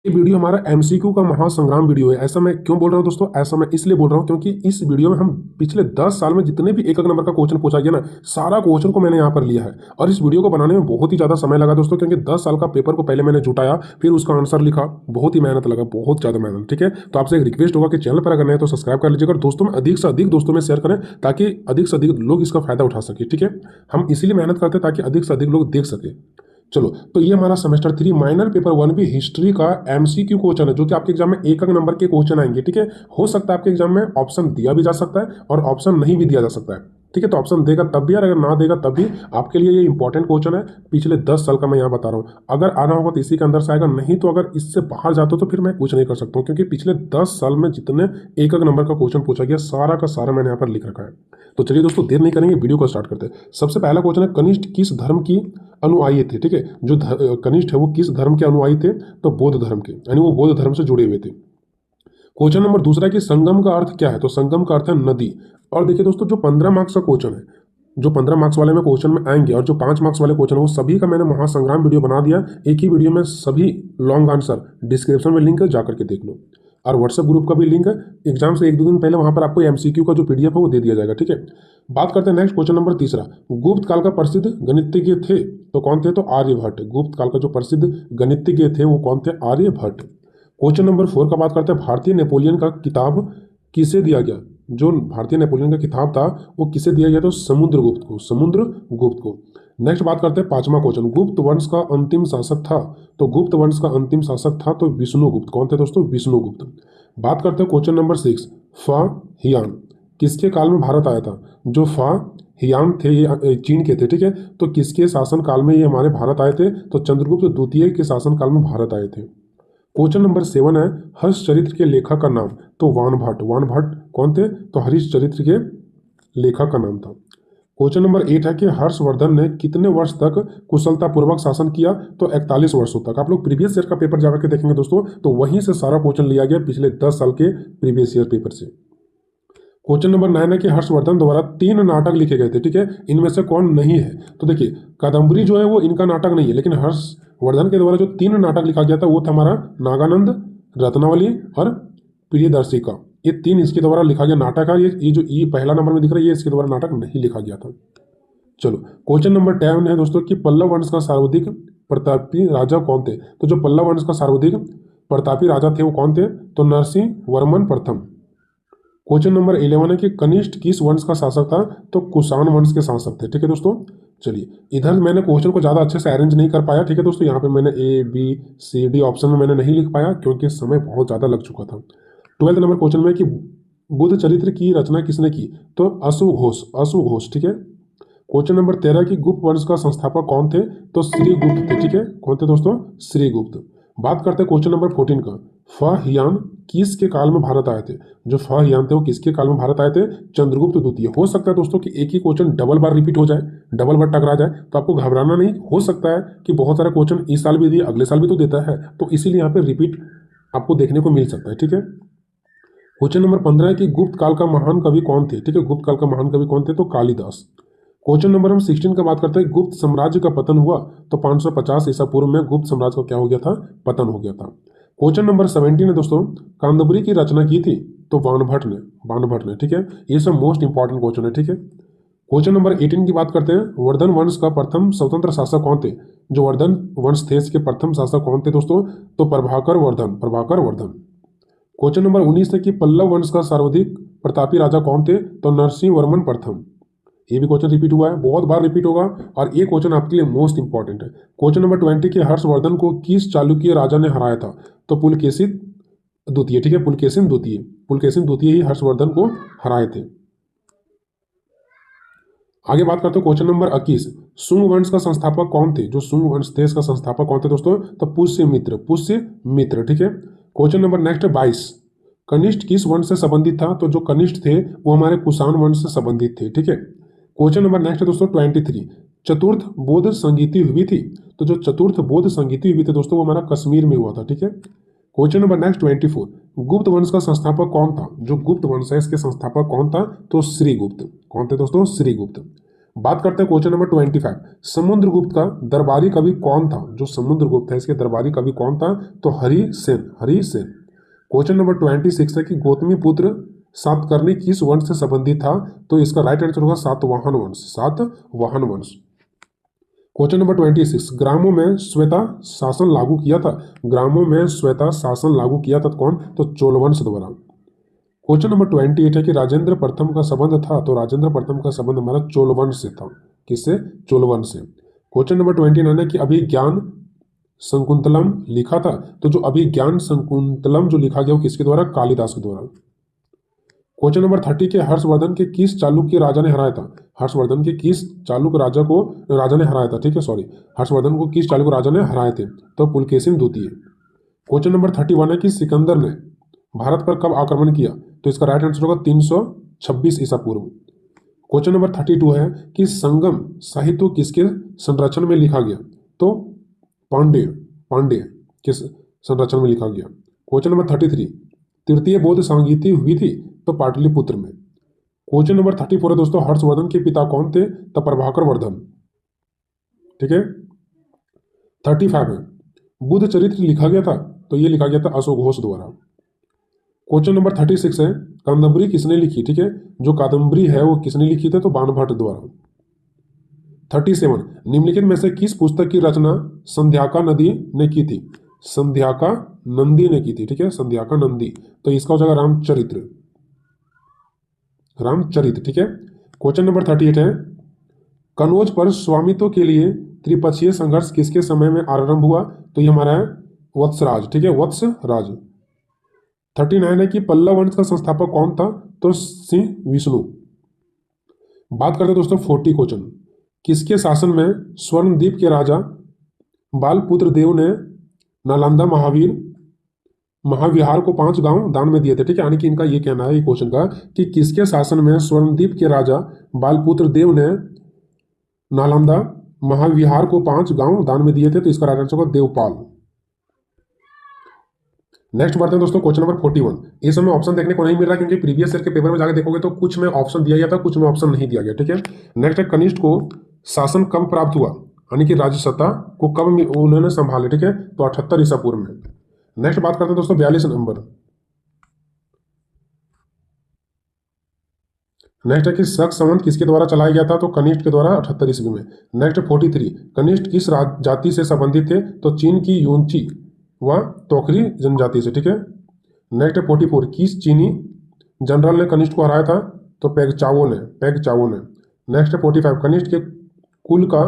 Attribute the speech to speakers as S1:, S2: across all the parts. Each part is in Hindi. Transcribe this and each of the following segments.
S1: ये वीडियो हमारा एमसीक्यू का महासंग्राम वीडियो है। ऐसा मैं क्यों बोल रहा हूँ दोस्तों? ऐसा मैं इसलिए बोल रहा हूँ क्योंकि इस वीडियो में हम पिछले 10 साल में जितने भी एक एक नंबर का क्वेश्चन पूछा गया ना, सारा क्वेश्चन को मैंने यहाँ पर लिया है। और इस वीडियो को बनाने में बहुत ही ज्यादा समय लगा दोस्तों, क्योंकि 10 साल का पेपर को पहले मैंने जुटाया, फिर उसका आंसर लिखा। बहुत ही मेहनत लगा, बहुत ज्यादा मेहनत। ठीक है, तो आपसे एक रिक्वेस्ट होगा कि चैनल पर अगर नए हैं तो सब्सक्राइब कर लीजिएगा और दोस्तों में अधिक से अधिक दोस्तों में शेयर करें, ताकि अधिक से अधिक लोग इसका फायदा उठा सके। ठीक है, हम इसीलिए मेहनत करते हैं ताकि अधिक से अधिक लोग देख सके। चलो, तो ये हमारा सेमेस्टर 3 माइनर पेपर 1 भी हिस्ट्री का एमसीक्यू क्वेश्चन है, जो कि आपके एग्जाम में एक एक नंबर के क्वेश्चन आएंगे। ठीक है, हो सकता है आपके एग्जाम में ऑप्शन दिया भी जा सकता है और ऑप्शन नहीं भी दिया जा सकता है। ठीक है, तो ऑप्शन देगा तब भी और अगर ना देगा तब भी आपके लिए ये इंपॉर्टेंट क्वेश्चन है। पिछले 10 साल का मैं यहाँ बता रहा हूँ। अगर आना होगा तो इसी के अंदर से आएगा, नहीं तो अगर इससे बाहर जाते हो तो फिर मैं कुछ नहीं कर सकता हूँ, क्योंकि पिछले 10 साल में जितने एक एक नंबर का क्वेश्चन पूछा गया सारा का सारा मैंने यहाँ पर लिख रखा है। तो चलिए दोस्तों, देर नहीं करेंगे, वीडियो को स्टार्ट करते हैं। सबसे पहला क्वेश्चन है, कनिष्ठ किस धर्म की अनुयायी थे? ठीक है, जो कनिष्ठ है वो किस धर्म के अनुयायी थे? तो बौद्ध धर्म के, यानी वो बौद्ध धर्म से जुड़े हुए थे। क्वेश्चन नंबर दूसरा कि संगम का अर्थ क्या है? तो संगम का अर्थ है नदी। और देखिए दोस्तों, जो 15 मार्क्स का क्वेश्चन है, जो 15 मार्क्स वाले में क्वेश्चन में आएंगे और जो 5 मार्क्स वाले क्वेश्चन है, वो सभी का मैंने महासंग्राम वीडियो बना दिया। एक ही वीडियो में सभी लॉन्ग आंसर, डिस्क्रिप्शन में लिंक है, जाकर के देख लो। और व्हाट्सएप ग्रुप का भी लिंक है, एग्जाम से एक दो दिन पहले वहां पर आपको एमसीक्यू का जो पीडीएफ है वो दे दिया जाएगा। ठीक है, बात करते हैं नेक्स्ट क्वेश्चन नंबर तीसरा। गुप्त काल का प्रसिद्ध गणितज्ञ थे तो कौन थे? तो आर्यभट्ट। गुप्त काल का जो प्रसिद्ध गणितज्ञ थे वो कौन थे? आर्यभट्ट। क्वेश्चन नंबर 4 का बात करते हैं, भारतीय नेपोलियन का किताब किसे दिया गया? जो भारतीय नेपोलियन का किताब था वो किसे दिया गया? तो समुद्रगुप्त को, समुद्रगुप्त को। नेक्स्ट बात करते हैं पांचवा क्वेश्चन, गुप्त वंश का अंतिम शासक था तो गुप्त वंश का अंतिम शासक था तो विष्णुगुप्त। कौन थे दोस्तों? विष्णुगुप्त। बात करते हैं क्वेश्चन नंबर 6, फा हियान किसके काल में भारत आया था? जो फा हियान थे ये चीन के थे। ठीक है, तो किसके शासन काल में ये हमारे भारत आए थे? तो चंद्रगुप्त द्वितीय के शासन काल में भारत आए थे। क्वेश्चन नंबर 7 है, हर्ष चरित्र के लेखक का नाम? तो वानभट्ट। वानभट्ट कौन थे? तो हरीश चरित्र के लेखक का नाम था। क्वेश्चन नंबर 8 है कि हर्षवर्धन ने कितने वर्ष तक कुशलतापूर्वक शासन किया? तो 41 वर्षों तक। आप लोग प्रीवियस ईयर का पेपर जाकर के देखेंगे दोस्तों, तो वहीं से सारा क्वेश्चन लिया गया पिछले 10 साल के प्रीवियस ईयर पेपर से। क्वेश्चन नंबर 9 है कि हर्षवर्धन द्वारा 3 नाटक लिखे गए थे। ठीक है, इनमें से कौन नहीं है? तो देखिए, कादम्बरी जो है वो इनका नाटक नहीं है, लेकिन हर्षवर्धन के द्वारा जो 3 नाटक लिखा गया था वो था हमारा नागानंद, रत्नावली और प्रियदर्शिका। ये 3 इसके द्वारा लिखा गया नाटक है। ये जो ये पहला नंबर में दिख रहा है, ये इसके द्वारा नाटक नहीं लिखा गया था। चलो, क्वेश्चन नंबर 10 है दोस्तों कि पल्लव वंश का सर्वाधिक प्रतापी राजा कौन थे? तो जो पल्लव वंश का सर्वाधिक प्रतापी राजा थे वो कौन थे? तो नरसिंह वर्मन प्रथम। क्वेश्चन नंबर 11 है कि कनिष्ठ किस वंश का शासक था? तो कुषाण वंश के शासक थे। ठीक है दोस्तों, चलिए, इधर मैंने क्वेश्चन को ज्यादा अच्छे से अरेंज नहीं कर पाया। ठीक है दोस्तों, यहाँ पे मैंने A B C D option में मैंने नहीं लिख पाया क्योंकि समय बहुत ज्यादा लग चुका था। 12 नंबर क्वेश्चन में कि बुद्ध चरित्र की रचना किसने की? तो अशु घोष, अशु घोष। ठीक है, क्वेश्चन नंबर 13 की गुप्त वंश का संस्थापक कौन थे? तो श्रीगुप्त थे। ठीक है, कौन थे दोस्तों? श्रीगुप्त। बात करते हैं क्वेश्चन नंबर 14 का, फाहियान किसके काल में भारत आए थे? जो फाहियान थे वो किसके काल में भारत आए थे? चंद्रगुप्त द्वितीय। हो सकता है दोस्तों कि एक ही क्वेश्चन डबल बार रिपीट हो जाए, डबल बार टकरा जाए, तो आपको घबराना नहीं। हो सकता है कि बहुत सारे क्वेश्चन इस साल भी दिए, अगले साल भी तो देता है, तो इसीलिए यहाँ पे रिपीट आपको देखने को मिल सकता है। ठीक है, क्वेश्चन नंबर 15 है कि गुप्त काल का महान कवि कौन थे? ठीक है, गुप्त काल का महान कवि कौन थे? तो कालिदास। क्वेश्चन नंबर हम 16 का बात करते हैं, गुप्त साम्राज्य का पतन हुआ तो 550 ईसा पूर्व में गुप्त साम्राज्य का क्या हो गया था? पतन हो गया था। क्वेश्चन नंबर 17 है दोस्तों, कादम्बरी की रचना की थी? तो वानभट्ट ने, वानभट्ट ने। ठीक है, ये सब मोस्ट इंपॉर्टेंट क्वेश्चन है। ठीक है, क्वेश्चन नंबर 18 की बात करते हैं, वर्धन वंश का प्रथम स्वतंत्र शासक कौन थे? जो वर्धन वंश थे इसके प्रथम शासक कौन थे दोस्तों? तो प्रभाकर वर्धन, प्रभाकर वर्धन। क्वेश्चन नंबर 19 है कि पल्लव वंश का सर्वाधिक प्रतापी राजा कौन थे? तो नरसिंह वर्मन प्रथम। ये भी क्वेश्चन रिपीट हुआ है, बहुत बार रिपीट होगा, और ये क्वेश्चन आपके लिए मोस्ट इंपॉर्टेंट है। क्वेश्चन नंबर 20 के हर्षवर्धन को किस चालुक्य राजा ने हराया था? तो पुलकेशिन द्वितीय। ठीक है, पुलकेशिन द्वितीय, पुलकेशिन द्वितीय ही हर्षवर्धन को हराए थे। आगे बात करते हैं क्वेश्चन नंबर 21, शुंग वंश का संस्थापक कौन थे? जो शुंग वंश थे इसका संस्थापक कौन थे दोस्तों? तो पुष्यमित्र, पुष्यमित्र। ठीक है, क्वेश्चन नंबर नेक्स्ट है 22, कनिष्ठ किस वंश से संबंधित था? तो जो कनिष्ठ थे वो हमारे कुषाण वंश से संबंधित थे। ठीक है, क्वेश्चन नंबर नेक्स्ट है दोस्तों 23, चतुर्थ बौद्ध संगीति हुई थी? तो जो चतुर्थ बौद्ध संगीति हुई थी दोस्तों वो हमारा कश्मीर में हुआ था। ठीक है, क्वेश्चन नंबर नेक्स्ट 24, गुप्त वंश का संस्थापक कौन था? जो गुप्त वंश है इसके संस्थापक कौन था? तो श्रीगुप्त। कौन थे दोस्तों? श्रीगुप्त। बात करते हैं क्वेश्चन नंबर 25। समुद्रगुप्त का दरबारी कवि कौन था? जो समुद्रगुप्त है इसके दरबारी कवि कौन था? तो हरिसेन, हरिसेन। क्वेश्चन नंबर 26 है कि गौतमी पुत्र सातकर्णी किस वंश से संबंधित था? तो इसका राइट आंसर होगा सातवाहन वंश, सातवाहन वंश। क्वेश्चन नंबर 26, ग्रामों में श्वेता शासन लागू किया था? ग्रामों में श्वेता शासन लागू किया था कौन? तो चोल वंश द्वारा। क्वेश्चन नंबर 28 है कि राजेंद्र प्रथम का संबंध था? तो राजेंद्र प्रथम का संबंध हमारा चोलवंश से था। किससे? चोलवंश से। क्वेश्चन नंबर 29 है कि अभिज्ञान शकुंतलम लिखा था? तो जो अभिज्ञान शकुंतलम जो लिखा गया वो किसके द्वारा? कालिदास के द्वारा। क्वेश्चन नंबर 30 के हर्षवर्धन के किस चालुक्य राजा ने हराया था? हर्षवर्धन के किस चालुक्य राजा ने हराया था? ठीक है, सॉरी, हर्षवर्धन को किस चालुक्य राजा ने हराए थे? तो पुलकेशिन द्वितीय। क्वेश्चन नंबर 31 है कि सिकंदर ने भारत पर कब आक्रमण किया? तो इसका राइट आंसर होगा 326 ईसा पूर्व। क्वेश्चन नंबर 32 है कि संगम साहित्य किसके संरक्षण में लिखा गया? तो पांड्य, पांड्य के संरक्षण में लिखा गया। क्वेश्चन नंबर 33, तृतीय बौद्ध संगीति हुई थी? तो पाटलिपुत्र में। क्वेश्चन नंबर 34 है दोस्तों, हर्षवर्धन के पिता कौन थे? तो प्रभाकर वर्धन। ठीक है। 35 है, बुद्ध चरित्र लिखा गया था? तो ये लिखा गया था अशोक घोष द्वारा। क्वेश्चन नंबर 36 है, कादम्बरी किसने लिखी? ठीक है, जो कादम्बरी है वो किसने लिखी थी? तो बाणभट्ट द्वारा। 37, निम्नलिखित में से किस पुस्तक की रचना संध्याका नदी ने की थी? संध्याका नंदी ने की थी। ठीक है, संध्याका नंदी। तो इसका हो जाएगा रामचरित्र, रामचरित्र। ठीक है। क्वेश्चन नंबर 38 है, कनौज पर स्वामित्व के लिए त्रिपक्षीय संघर्ष किसके समय में आरंभ हुआ? तो ये हमारा है वत्सराज। ठीक है, वत्सराज। 39 है कि पल्लव वंश का संस्थापक कौन था? तो सिंह विष्णु। बात करते हैं दोस्तों 40 क्वेश्चन, किसके शासन में स्वर्णद्वीप के राजा बालपुत्र देव ने नालंदा महाविहार को 5 गांव दान में दिए थे? ठीक है, यानी कि इनका ये कहना है ये क्वेश्चन का कि किसके शासन में स्वर्णद्वीप के राजा बालपुत्र देव ने नालंदा महाविहार को 5 गांव दान में दिए थे? तो इसका राइट आंसर होगा देवपाल। नेक्स्ट बढ़ते हैं दोस्तों क्वेश्चन नंबर 41। इस समय ऑप्शन देखने को नहीं मिल रहा क्योंकि प्रीवियस ईयर के पेपर में जाकर देखोगे तो कुछ में ऑप्शन दिया गया था, कुछ में ऑप्शन नहीं दिया गया। ठीक है। नेक्स्ट है, कनिष्ठ को शासन कब प्राप्त हुआ? यानी कि राज्य सत्ता को कब उन्होंने संभाला? ठीक है, तो 78 ईसा पूर्व में। नेक्स्ट बात करते हैं दोस्तों 42 नंबर। नेक्स्ट है कि शक संवत किसके द्वारा चलाया गया था? तो कनिष्ठ के द्वारा 78 ईस्वी में। नेक्स्ट 43, कनिष्ठ किस जाति से संबंधित थे? तो चीन की यूनची व तोखरी जनजाति से। ठीक है। नेक्स्ट 44, किस चीनी जनरल ने कनिष्ठ को हराया था? तो पेगचावो ने। नेक्स्ट 45, कनिष्ठ के कुल का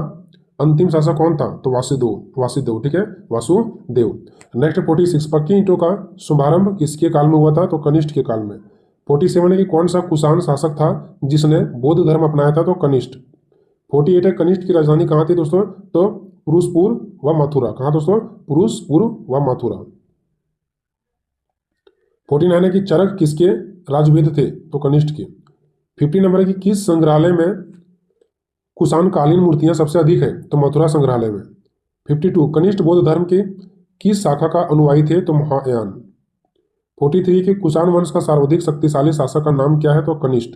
S1: अंतिम शासक कौन था? तो वासुदेव। ठीक है, वासुदेव। नेक्स्ट 46, पक्की ईंटों का शुभारंभ किसके काल में हुआ था? तो कनिष्ठ के काल में। 47 है कि कौन सा कुषाण शासक था जिसने बौद्ध धर्म अपनाया था? तो कनिष्ठ। 48 है, कनिष्ठ की राजधानी कहाँ थी दोस्तों? तो पुरुषपुर व मथुरा। कहाँ दोस्तों? पुरुषपुर व मथुरा। 49 है कि चरक किसके राजवेद थे? तो कनिष्ठ के। 50 नंबर है कि किस संग्रहालय में कुषाण कालीन मूर्तियां सबसे अधिक है? तो मथुरा संग्रहालय में। 52, कनिष्ठ बौद्ध धर्म के किस शाखा का अनुयायी थे? तो महायान। 43 के कुषाण वंश का सर्वाधिक शक्तिशाली शासक का नाम क्या है? तो कनिष्ठ।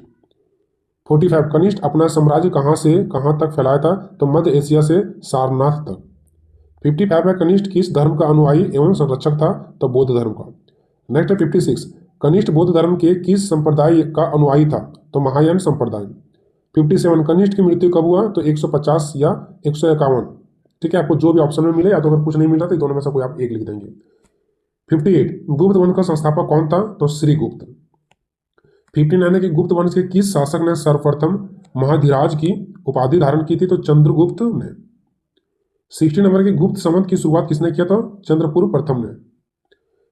S1: 45, कनिष्ठ अपना साम्राज्य कहां से कहां तक फैलाया था? तो मध्य एशिया से सारनाथ तक। 55 है, कनिष्ठ किस धर्म का अनुयायी एवं संरक्षक था? तो बौद्ध धर्म का। नेक्स्ट है 56, कनिष्ठ बौद्ध धर्म के किस संप्रदाय का अनुयायी था? तो महायान संप्रदाय। 57, कनिष्ठ की मृत्यु कब हुआ? तो 150 या 151। ठीक है, आपको जो भी ऑप्शन में मिले, या तो अगर कुछ नहीं मिल रहा तो दोनों में से कोई आप एक लिख देंगे। 58, गुप्त वंश का संस्थापक कौन था? तो श्रीगुप्त। 59 है कि गुप्त वंश के किस शासक ने सर्वप्रथम महाधिराज की उपाधि धारण की थी? तो चंद्रगुप्त ने। 60 नंबर की गुप्त संवत की शुरुआत किसने किया था? चंद्रपुर प्रथम ने।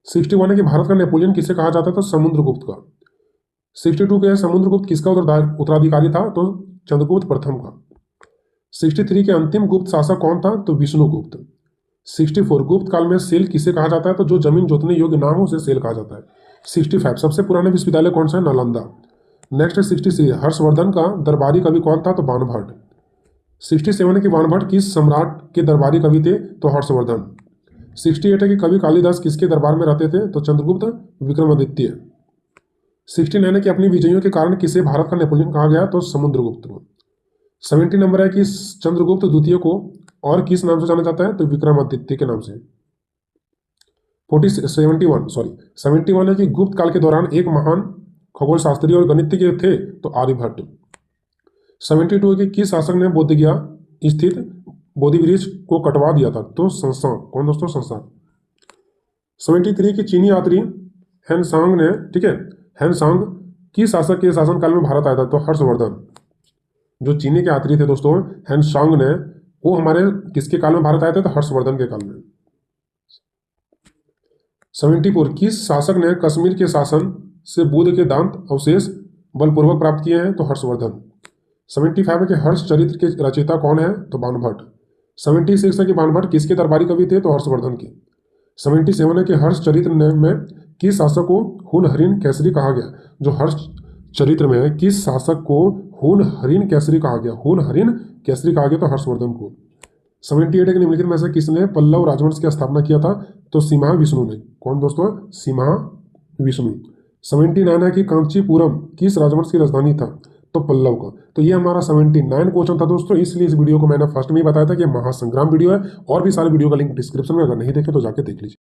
S1: 61 है कि भारत का नेपोलियन किसे कहा जाता था? समुद्रगुप्त का। 62 के समुद्रगुप्त किसका उत्तराधिकारी था? तो चंद्रगुप्त प्रथम का। 63 के अंतिम गुप्त शासक कौन था? तो विष्णुगुप्त। 64, गुप्त काल में सेल किसे कहा जाता है? तो जो जमीन जोतने योग्य ना हो उसे सेल कहा जाता है। 65, सबसे पुराना विश्वविद्यालय कौन सा है? नालंदा। नेक्स्ट 66, हर्षवर्धन का दरबारी कवि कौन था? तो बाणभट्ट। 67 है कि बाणभट्ट किस सम्राट के दरबारी कवि थे? तो हर्षवर्धन। 68 है कि कवि कालिदास किसके दरबार में रहते थे? तो चंद्रगुप्त विक्रमादित्य। 69 है कि अपनी विजयों के कारण किसे भारत का नेपोलियन कहा गया? तो समुद्रगुप्त को। 70 नंबर है कि चंद्रगुप्त द्वितीय को और किस नाम से जाना जाता है, तो विक्रमादित्य के नाम से। 71 है कि गुप्त काल के दौरान एक महान खगोल शास्त्री और गणितज्ञ थे, तो आर्यभट्ट। 72 है कि किस शासक ने बोधगया स्थित बोधि वृक्ष को कटवा दिया था, तो संस्थान। कौन दोस्तों, संस्थान। 73 की चीनी यात्री हैनसांग ने, ठीक है, हैनसांग किस शासक के शासनकाल में भारत आया था, तो हर्षवर्धन। जो चीनी के यात्री थे दोस्तों हैनसांग ने, वो हमारे किसके काल में भारत आए थे, तो हर्षवर्धन के काल में। 74 किस शासक ने कश्मीर के शासन से बुद्ध के दांत अवशेष बलपूर्वक प्राप्त किए हैं, तो हर्षवर्धन। 75 है कि हर्ष चरित्र के रचयिता कौन है, तो बाणभट्ट। 76 है कि बाणभट्ट किसके दरबारी कवि थे, तो हर्षवर्धन के। 77 है कि हर्ष चरित्र में किस शासक को हुन हरिन केसरी कहा गया। जो हर्ष चरित्र में किस शासक को हुन हरिन केसरी कहा गया, हुन हरिन केसरी कहा गया, तो हर्षवर्धन को। 78 है कि निम्नलिखित में से किसने पल्लव राजवंश की स्थापना किया था, तो सिम्हा विष्णु ने। कौन दोस्तों, सिम्हा विष्णु। 79 है कि कांचीपुरम किस राजवंश की राजधानी था, तो पल्लव का। तो ये हमारा 79 क्वेश्चन था दोस्तों, इसलिए इस वीडियो को मैंने फर्स्ट में ही बताया था कि महासंग्राम वीडियो है, और भी सारे वीडियो का लिंक डिस्क्रिप्शन में, अगर नहीं देखे तो जाके देख लीजिए।